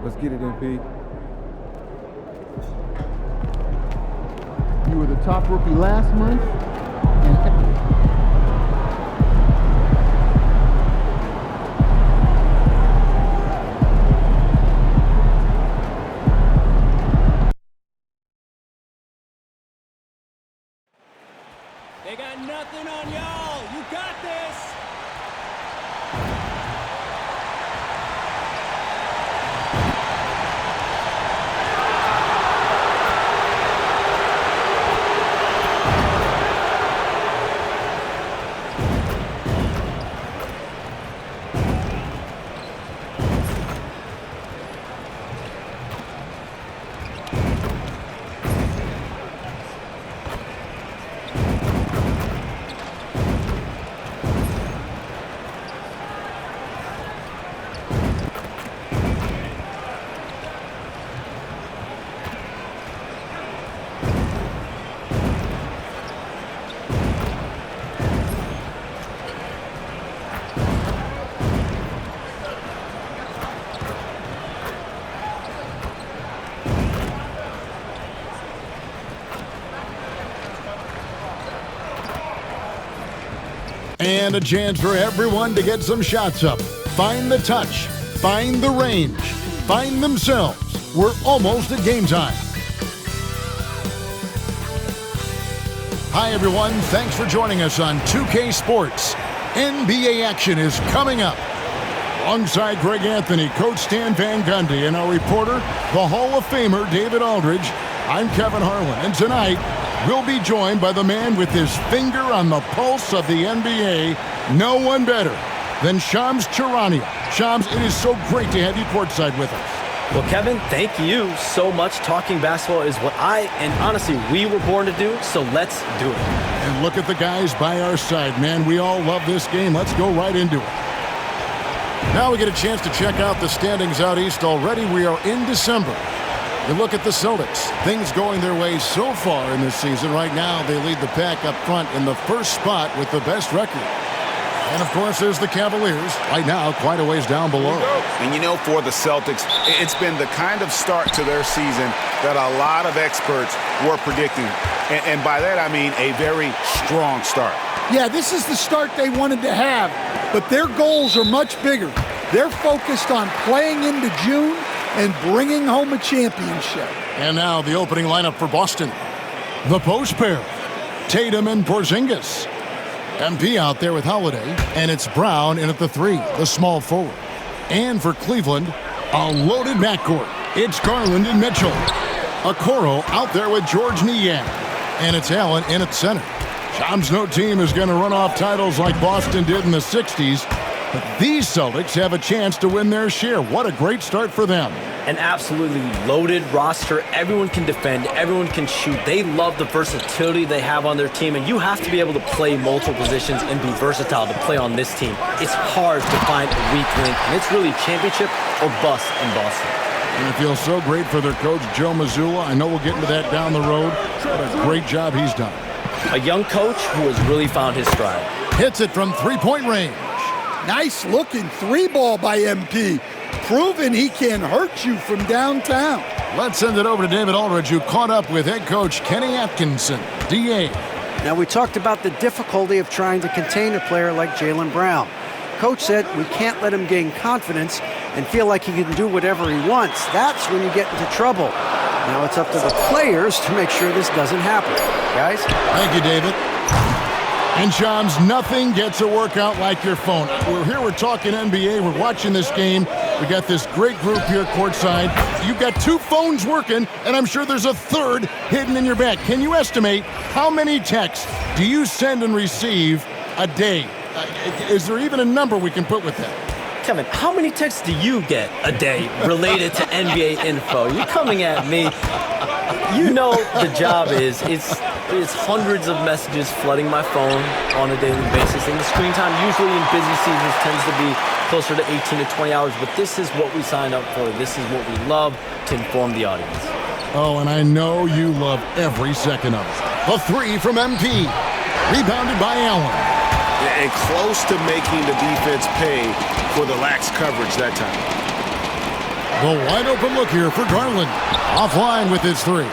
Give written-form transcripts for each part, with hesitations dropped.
Let's get it, MP. You were the top rookie last month. They got nothing on y'all. You got this. And a chance for everyone to get some shots up. Find the touch. Find the range. Find themselves. We're almost at game time. Hi, everyone. Thanks for joining us on 2K Sports. NBA action is coming up. Alongside Greg Anthony, Coach Stan Van Gundy, and our reporter, the Hall of Famer David Aldridge, I'm Kevin Harlan. And tonight, we'll be joined by the man with his finger on the pulse of the NBA, no one better than Shams Charania. Shams, it is so great to have you courtside with us. Well, Kevin, thank you so much. Talking basketball is what and honestly, we were born to do, so let's do it. And look at the guys by our side, man. We all love this game. Let's go right into it. Now we get a chance to check out the standings out east already. We are in December. You look at the Celtics, things going their way so far in this season. Right now, they lead the pack up front in the first spot with the best record. And, of course, there's the Cavaliers, right now quite a ways down below. And, you know, for the Celtics, it's been the kind of start to their season that a lot of experts were predicting. And by that, I mean a very strong start. Yeah, this is the start they wanted to have, but their goals are much bigger. They're focused on playing into June and bringing home a championship. And now the opening lineup for Boston. The post pair, Tatum and Porzingis. MP out there with Holiday, and it's Brown in at the 3, the small forward. And for Cleveland, a loaded backcourt. It's Garland and Mitchell. Okoro out there with George Niang. And it's Allen in at center. Shams, no team is going to run off titles like Boston did in the 60s. But these Celtics have a chance to win their share. What a great start for them. An absolutely loaded roster. Everyone can defend. Everyone can shoot. They love the versatility they have on their team, and you have to be able to play multiple positions and be versatile to play on this team. It's hard to find a weak link, and it's really championship or bust in Boston. And it feels so great for their coach, Joe Mazzulla. I know we'll get into that down the road. What a great job he's done. A young coach who has really found his stride. Hits it from three-point range. Nice looking 3-ball by MP. Proving he can hurt you from downtown. Let's send it over to David Aldridge, who caught up with head coach Kenny Atkinson, DA. Now, we talked about the difficulty of trying to contain a player like Jaylen Brown. Coach said we can't let him gain confidence and feel like he can do whatever he wants. That's when you get into trouble. Now it's up to the players to make sure this doesn't happen. Guys? Thank you, David. And Shams, nothing gets a workout like your phone. We're here, we're talking NBA, we're watching this game. We got this great group here courtside. You've got 2 phones working, and I'm sure there's a third hidden in your bag. Can you estimate how many texts do you send and receive a day? Is there even a number we can put with that? Kevin, how many texts do you get a day related to NBA info? You're coming at me. You know the job is, it's hundreds of messages flooding my phone on a daily basis. And the screen time usually in busy seasons tends to be closer to 18 to 20 hours. But this is what we signed up for. This is what we love to inform the audience. Oh, and I know you love every second of it. A 3 from MP. Rebounded by Allen. And close to making the defense pay for the lax coverage that time. The wide open look here for Garland. Offline with his three.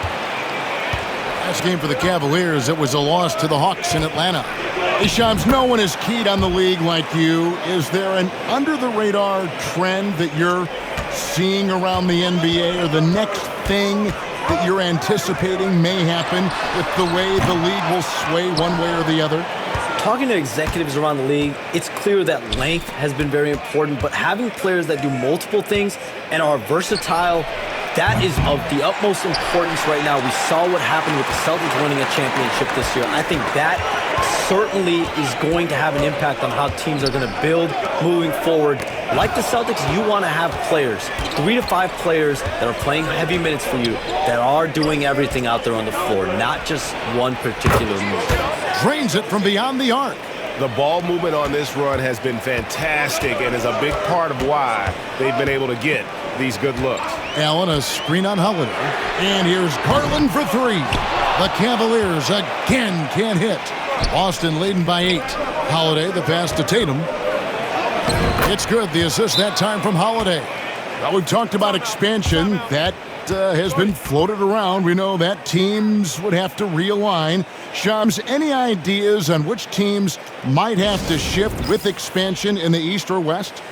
Last game for the Cavaliers, it was a loss to the Hawks in Atlanta. Hey, Shams, no one is keyed on the league like you. Is there an under-the-radar trend that you're seeing around the NBA, or the next thing that you're anticipating may happen with the way the league will sway one way or the other? Talking to executives around the league, it's clear that length has been very important, but having players that do multiple things and are versatile, that is of the utmost importance right now. We saw what happened with the Celtics winning a championship this year. I think that certainly is going to have an impact on how teams are going to build moving forward. Like the Celtics, you want to have players, 3 to 5 players that are playing heavy minutes for you, that are doing everything out there on the floor, not just one particular move. Drains it from beyond the arc. The ball movement on this run has been fantastic and is a big part of why they've been able to get these good looks. Allen, a screen on Holiday. And here's Garland for three. The Cavaliers again can't hit. Boston leading by 8. Holiday, the pass to Tatum. It's good, the assist that time from Holiday. Well, we've talked about expansion. That has been floated around. We know that teams would have to realign. Shams, any ideas on which teams might have to shift with expansion in the East or West?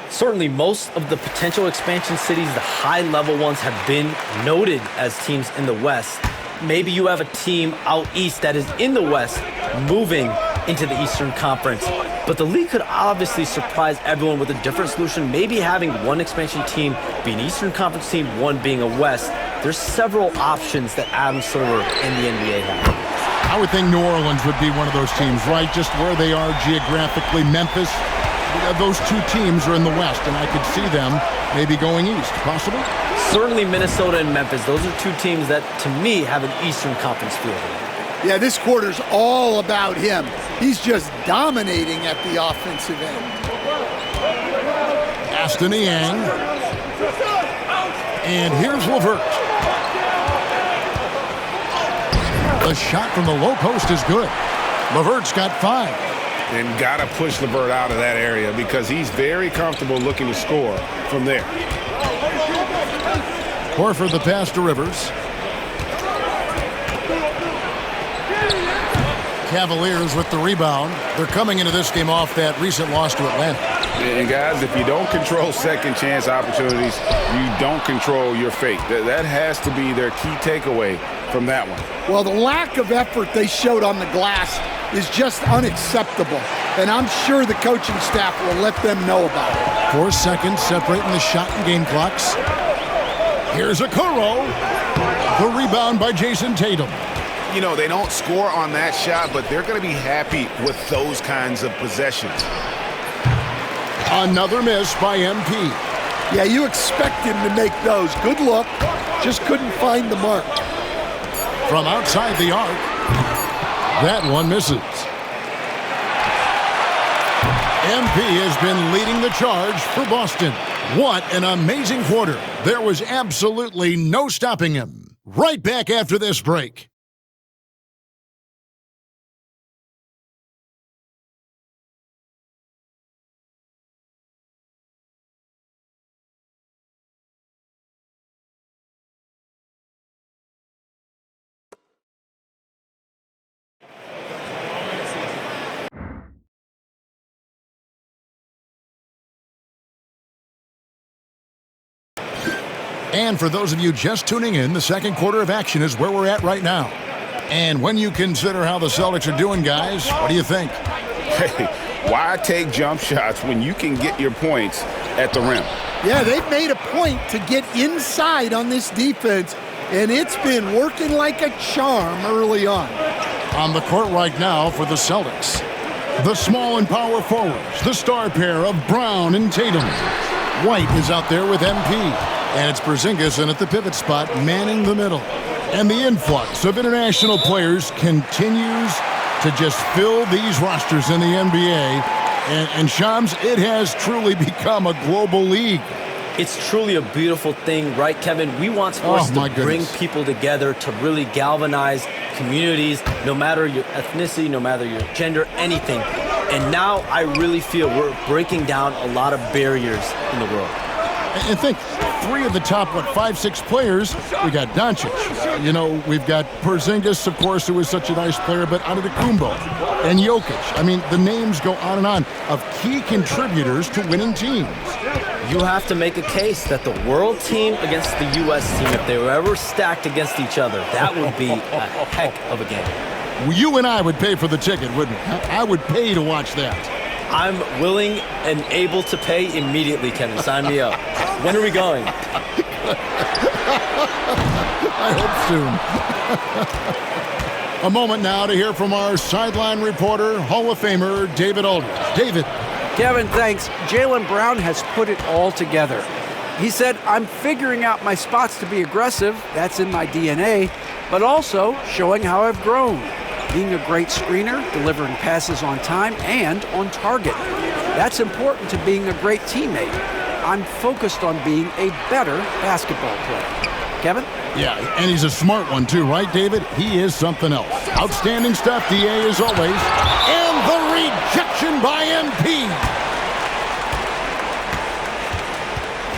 Certainly, most of the potential expansion cities, the high-level ones, have been noted as teams in the West. Maybe you have a team out east that is in the West moving into the Eastern Conference. But the league could obviously surprise everyone with a different solution. Maybe having one expansion team be an Eastern Conference team, one being a West. There's several options that Adam Silver and the NBA have. I would think New Orleans would be one of those teams, right? Just where they are geographically. Memphis, those two teams are in the West, and I could see them maybe going east. Possible? Certainly Minnesota and Memphis. Those are two teams that, to me, have an Eastern Conference feel. Yeah, this quarter's all about him. He's just dominating at the offensive end. Aston Yang. And here's LeVert. The shot from the low post is good. LeVert's got 5. And got to push LeVert out of that area because he's very comfortable looking to score from there. Horford the pass to Rivers. Cavaliers with the rebound. They're coming into this game off that recent loss to Atlanta. And guys, if you don't control second chance opportunities, you don't control your fate. That has to be their key takeaway from that one. Well, the lack of effort they showed on the glass is just unacceptable. And I'm sure the coaching staff will let them know about it. 4 seconds separating the shot and game clocks. Here's Okoro. The rebound by Jason Tatum. You know, they don't score on that shot, but they're going to be happy with those kinds of possessions. Another miss by MP. Yeah, you expect him to make those. Good look. Just couldn't find the mark. From outside the arc. That one misses. MP has been leading the charge for Boston. What an amazing quarter. There was absolutely no stopping him. Right back after this break. And for those of you just tuning in, the second quarter of action is where we're at right now. And when you consider how the Celtics are doing, guys, what do you think? Hey, why take jump shots when you can get your points at the rim? Yeah, they've made a point to get inside on this defense, and it's been working like a charm early on. On the court right now for the Celtics, the small and power forwards, the star pair of Brown and Tatum. White is out there with MP. And it's Porzingis in at the pivot spot, manning the middle. And the influx of international players continues to just fill these rosters in the NBA. And Shams, it has truly become a global league. It's truly a beautiful thing, right, Kevin? We want sports to bring people together, to really galvanize communities, no matter your ethnicity, no matter your gender, anything. And now I really feel we're breaking down a lot of barriers in the world. And think, 3 of the top, 5-6 players, we got Doncic. We've got Porzingis, of course, who is such a nice player, but Antetokounmpo and Jokic. I mean, the names go on of key contributors to winning teams. You have to make a case that the world team against the U.S. team, if they were ever stacked against each other, that would be a heck of a game. You and I would pay for the ticket, wouldn't we? I would pay to watch that. I'm willing and able to pay immediately, Kevin. Sign me up. When are we going? I hope soon. A moment now to hear from our sideline reporter, Hall of Famer David Aldridge. David. Kevin, thanks. Jaylen Brown has put it all together. He said, I'm figuring out my spots to be aggressive. That's in my DNA. But also showing how I've grown. Being a great screener, delivering passes on time and on target. That's important to being a great teammate. I'm focused on being a better basketball player. Kevin? Yeah, and he's a smart one too, right, David? He is something else. Outstanding stuff, DA, as always. And the rejection by MP.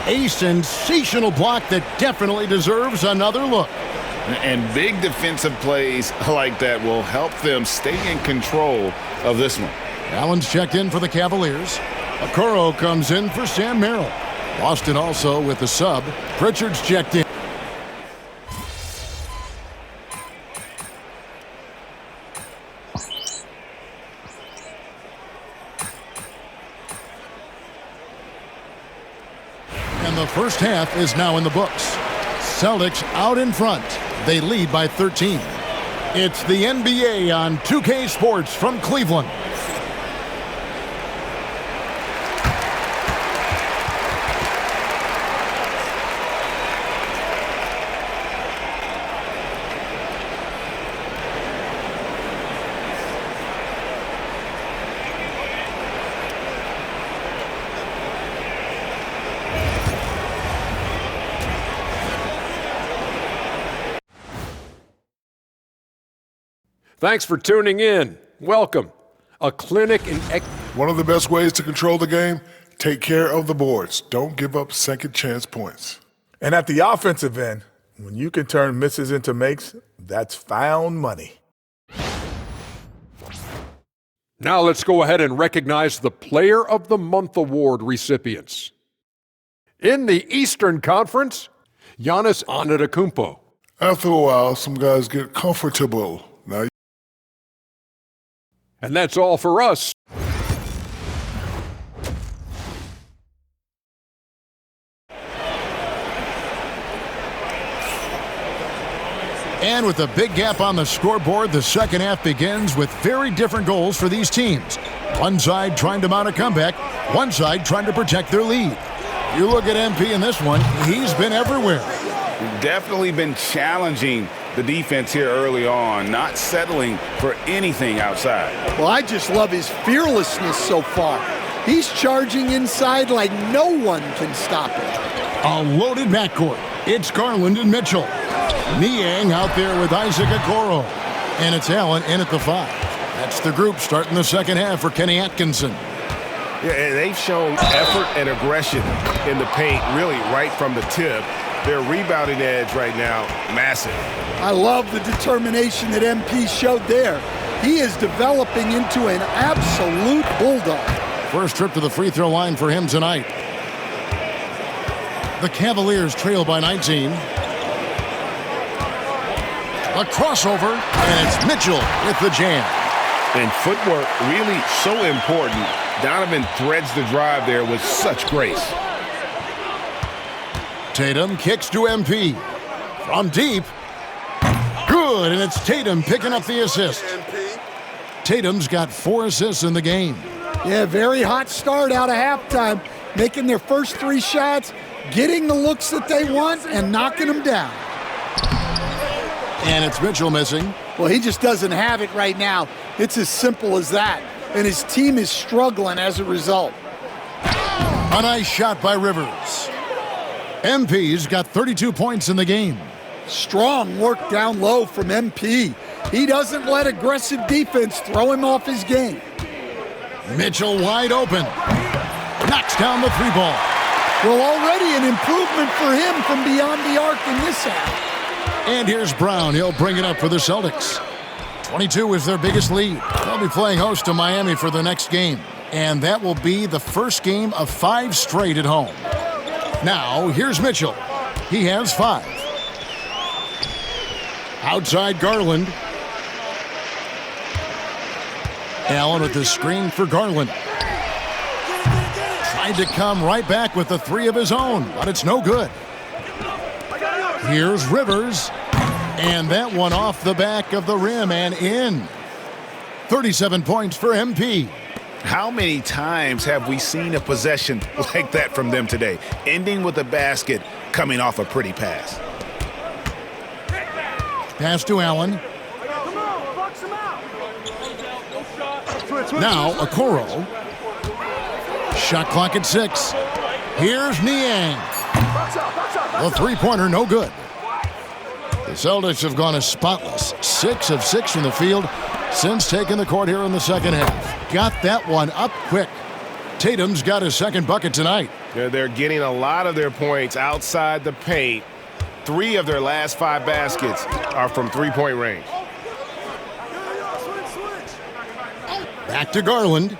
A sensational block that definitely deserves another look. And big defensive plays like that will help them stay in control of this one. Allen's checked in for the Cavaliers. Okoro comes in for Sam Merrill. Boston also with the sub. Pritchard's checked in. And the first half is now in the books. Celtics out in front. They lead by 13. It's the NBA on 2K Sports from Cleveland. Thanks for tuning in. Welcome. A clinic in... One of the best ways to control the game, take care of the boards. Don't give up second chance points. And at the offensive end, when you can turn misses into makes, that's found money. Now let's go ahead and recognize the Player of the Month Award recipients. In the Eastern Conference, Giannis Antetokounmpo. After a while, some guys get comfortable. Now. And that's all for us. And with a big gap on the scoreboard, the second half begins with very different goals for these teams. One side trying to mount a comeback, one side trying to protect their lead. You look at MP in this one, he's been everywhere. Definitely been challenging the defense here early on, not settling for anything outside. Well, I just love his fearlessness so far. He's charging inside like no one can stop him. A loaded backcourt. It's Garland and Mitchell. Niang out there with Isaac Okoro. And it's Allen in at the 5. That's the group starting the second half for Kenny Atkinson. Yeah, they've shown effort and aggression in the paint, really right from the tip. Their rebounding edge right now, massive. I love the determination that MP showed there. He is developing into an absolute bulldog. First trip to the free throw line for him tonight. The Cavaliers trail by 19. A crossover, and it's Mitchell with the jam. And footwork really so important. Donovan threads the drive there with such grace. Tatum kicks to MP. From deep. Good, and it's Tatum picking up the assist. Tatum's got 4 assists in the game. Yeah, very hot start out of halftime. Making their first 3 shots, getting the looks that they want, and knocking them down. And it's Mitchell missing. Well, he just doesn't have it right now. It's as simple as that. And his team is struggling as a result. A nice shot by Rivers. MP's got 32 points in the game. Strong work down low from MP. He doesn't let aggressive defense throw him off his game. Mitchell wide open. Knocks down the 3 ball. Well, already an improvement for him from beyond the arc in this half. And here's Brown. He'll bring it up for the Celtics. 22 is their biggest lead. They'll be playing host to Miami for the next game. And that will be the first game of 5 straight at home. Now, here's Mitchell. He has 5. Outside Garland. Allen with the screen for Garland. Tried to come right back with the 3 of his own, but it's no good. Here's Rivers. And that one off the back of the rim and in. 37 points for MP. How many times have we seen a possession like that from them today, ending with a basket coming off a pretty pass? Pass to Allen. Now Okoro. Shot clock at 6. Here's Niang. The three-pointer no good. The Celtics have gone as spotless. 6 of 6 from the field since taking the court here in the second half. Got that one up quick. Tatum's got his second bucket tonight. They're getting a lot of their points outside the paint. 3 of their last 5 baskets are from three-point range. Back to Garland.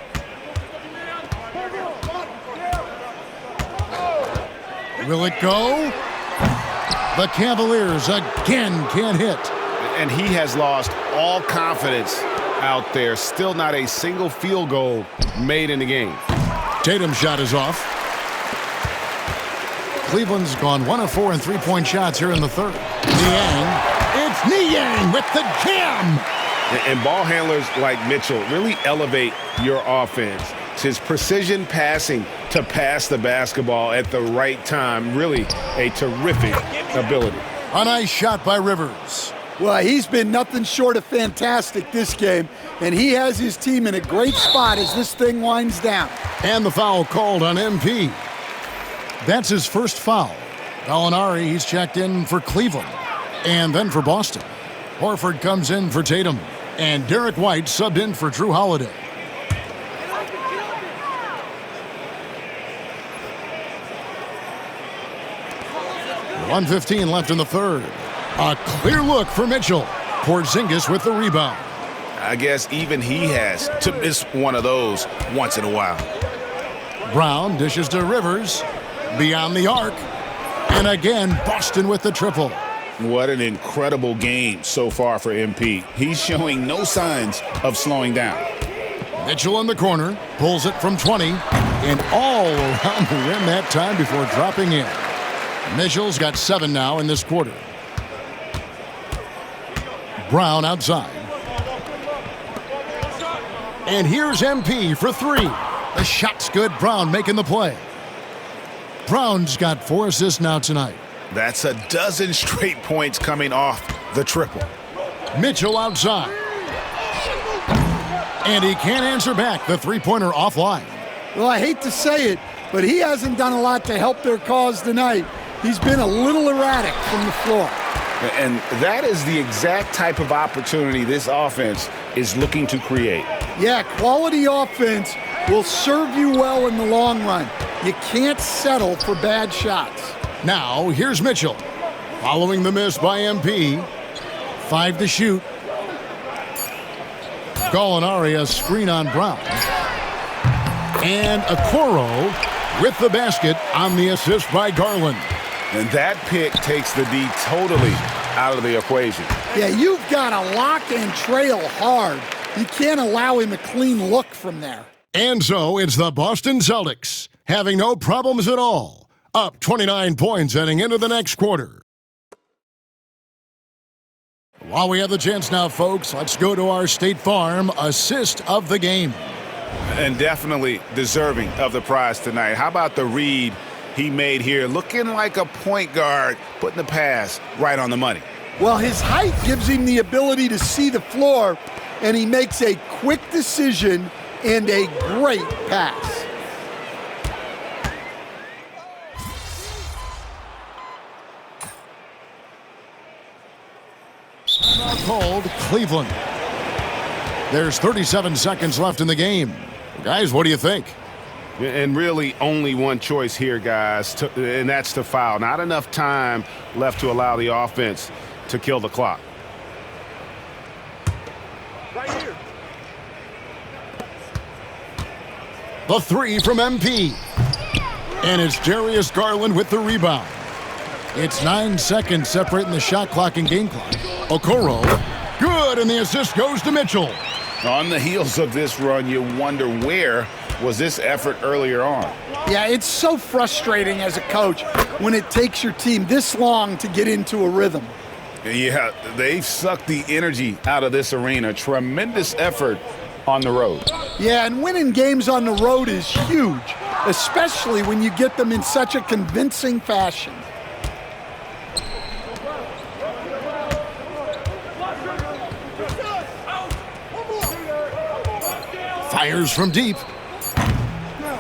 Will it go? The Cavaliers again can't hit. And he has lost all confidence out there. Still not a single field goal made in the game. Tatum's shot is off. Cleveland's gone 1 of 4 in three-point shots here in the third. Niang. It's Niang with the jam. And ball handlers like Mitchell really elevate your offense. It's his precision passing to pass the basketball at the right time. Really a terrific ability. A nice shot by Rivers. Well, he's been nothing short of fantastic this game, and he has his team in a great spot as this thing winds down. And the foul called on MP. That's his first foul. Gallinari, he's checked in for Cleveland and then for Boston. Horford comes in for Tatum, and Derek White subbed in for Drew Holiday. .115 left in the third. A clear look for Mitchell. Porzingis with the rebound. I guess even he has to miss one of those once in a while. Brown dishes to Rivers. Beyond the arc. And again, Boston with the triple. What an incredible game so far for MP. He's showing no signs of slowing down. Mitchell in the corner. Pulls it from 20. And all around the rim that time before dropping in. Mitchell's got 7 now in this quarter. Brown outside. And here's MP for 3. The shot's good. Brown making the play. Brown's got 4 assists now tonight. That's a dozen straight points coming off the triple. Mitchell outside. And he can't answer back. The three-pointer offline. Well, I hate to say it, but he hasn't done a lot to help their cause tonight. He's been a little erratic from the floor. And that is the exact type of opportunity this offense is looking to create. Yeah, quality offense will serve you well in the long run. You can't settle for bad shots. Now, here's Mitchell. Following the miss by MP. 5 to shoot. Gallinari, a screen on Brown. And Okoro with the basket on the assist by Garland. And that pick takes the D totally out of the equation. Yeah, you've got to lock and trail hard. You can't allow him a clean look from there. And so it's the Boston Celtics, having no problems at all. Up 29 points heading into the next quarter. While we have the chance now, folks, let's go to our State Farm assist of the game. And definitely deserving of the prize tonight. How about the read he made here? Looking like a point guard, putting the pass right on the money. Well, his height gives him the ability to see the floor, and he makes a quick decision and a great pass. Called Cleveland. There's 37 seconds left in the game. Guys, what do you think? And really only one choice here, guys, and that's to foul. Not enough time left to allow the offense to kill the clock. Right here. The three from MP. And it's Darius Garland with the rebound. It's 9 seconds separating the shot clock and game clock. Okoro, good, and the assist goes to Mitchell. On the heels of this run, you wonder where was this effort earlier on. Yeah, it's so frustrating as a coach when it takes your team this long to get into a rhythm. Yeah, they've sucked the energy out of this arena. Tremendous effort on the road. Yeah, and winning games on the road is huge, especially when you get them in such a convincing fashion. Fires from deep.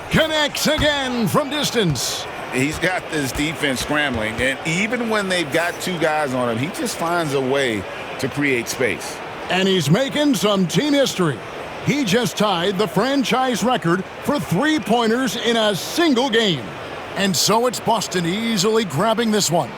Connects again from distance. He's got this defense scrambling, and even when they've got two guys on him, he just finds a way to create space. And he's making some team history. He just tied the franchise record for three-pointers in a single game. And so it's Boston easily grabbing this one.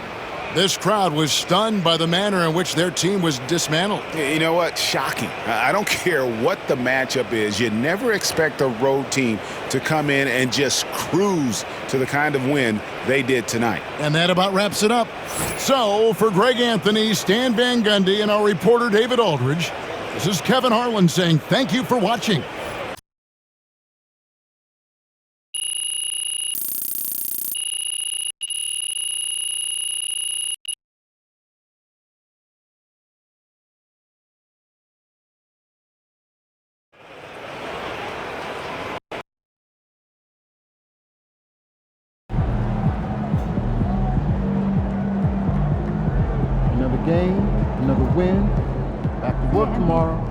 This crowd was stunned by the manner in which their team was dismantled. You know what? Shocking. I don't care what the matchup is. You never expect a road team to come in and just cruise to the kind of win they did tonight. And that about wraps it up. So, for Greg Anthony, Stan Van Gundy, and our reporter David Aldridge, this is Kevin Harlan saying thank you for watching. Another game, another win. Back to work tomorrow.